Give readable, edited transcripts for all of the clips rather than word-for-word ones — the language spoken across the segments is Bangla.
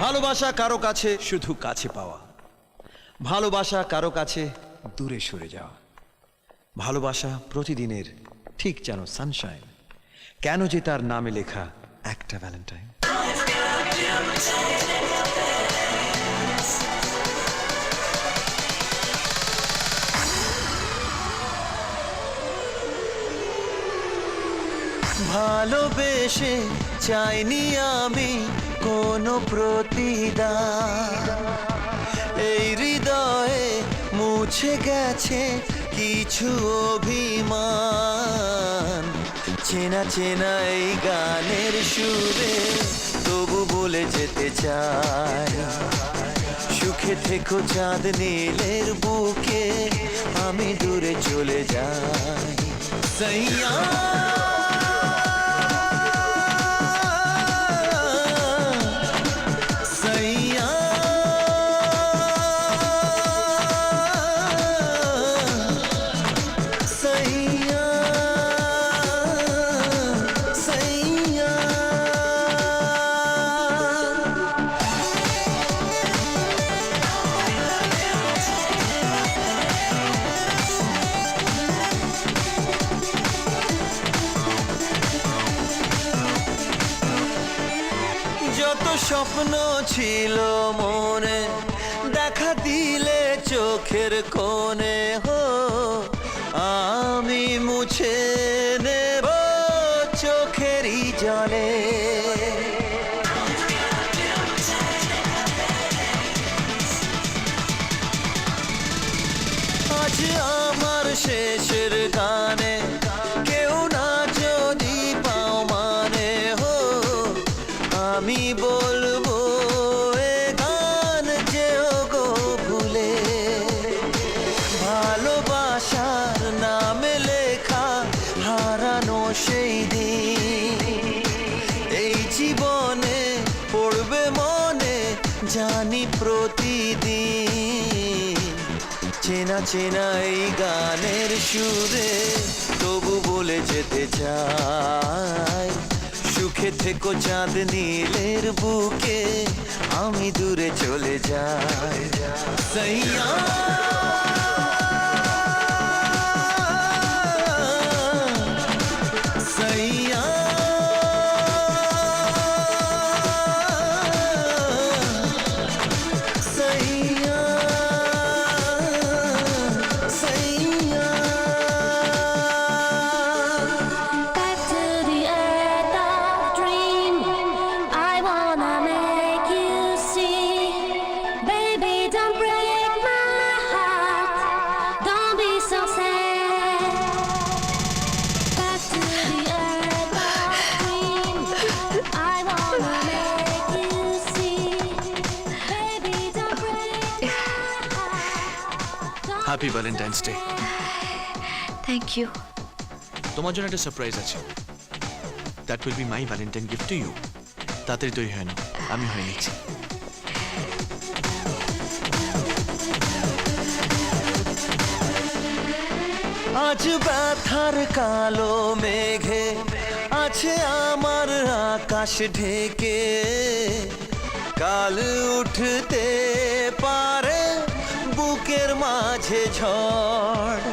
ভালোবাসা কারো কাছে শুধু কাছে পাওয়া, ভালোবাসা কারো কাছে দূরে সরে যাওয়া। ভালোবাসা প্রতিদিনের ঠিক যেন সানশাইন, কেন যে তার নামে লেখা একটা ভ্যালেন্টাইন। ভালোবেসে চাইনি আমি কোনো প্রতিদান, এই হৃদয়ে মুছে গেছে কিছু অভিমান। চেনা চেনা এই গানের সুরে তবু বলে যেতে চাই, সুখে থেকো চাঁদ নীলের বুকে, আমি দূরে চলে যাই। সইয়া যত স্বপ্ন ছিল মনে, দেখা দিলে চোখের কোণে, হো আমি মুছে নেব চোখেরই জলে। আজ আমার শেষের গানে কেউ না যদি পাও মানে, হো আমি বলবো এ গান যেও গো ভুলে। ভালোবাসার নামে লেখা হারানো সেই দিন, এই জীবনে পড়বে মনে জানি প্রতিদিন। চেনা চেনা এই গানের সুরে তবু বলে যেতে চাই, সুখে থেকো চাঁদ নীলের বুকে, আমি দূরে চলে যাই। সইয়া সইয়া সইয়া সইয়া। Back to the earth of dream, I wanna make you see. Baby, don't break my heart, don't be so sad. Back to the earth of dream, I wanna make you see. Baby, don't break my heart. Happy Valentine's day. Thank you. তোমার জন্য একটা সারপ্রাইজ আছে, that will be my Valentine gift to you. তাড়াতাড়ি তৈরি হয় না, আমি হয়ে নিচ্ছি। আজ ব্যথার কালো মেঘে আছে আমার আকাশ ঢেকে, কাল উঠতে পারে বুকের মাঝে ঝড়।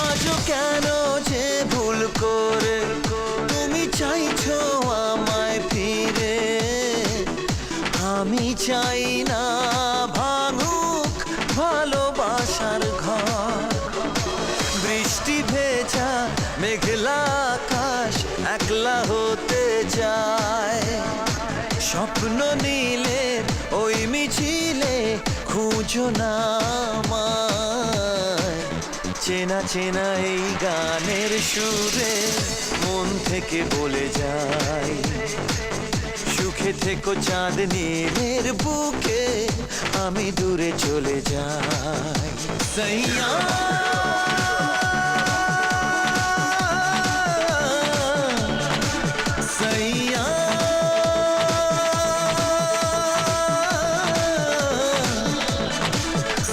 আজও কেন যে ভুল করে তুমি চাইছো আমায় ফিরে, আমি চাই না ভাঙুক ভালোবাসার ঘর। বৃষ্টি ভেজা মেঘলা আকাশ একলা হতে যায়, স্বপ্ন নিলে ওই মিছিলে খুঁজো না আমায়। চেনা চেনা এই গানের সুরে মন থেকে বলে যায়, সুখে থেকো চাঁদ নীলের বুকে, আমি দূরে চলে যাই। সইয়া সইয়া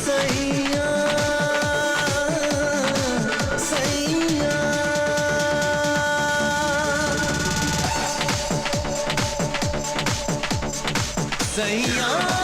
সইয়া সইয়া। सैया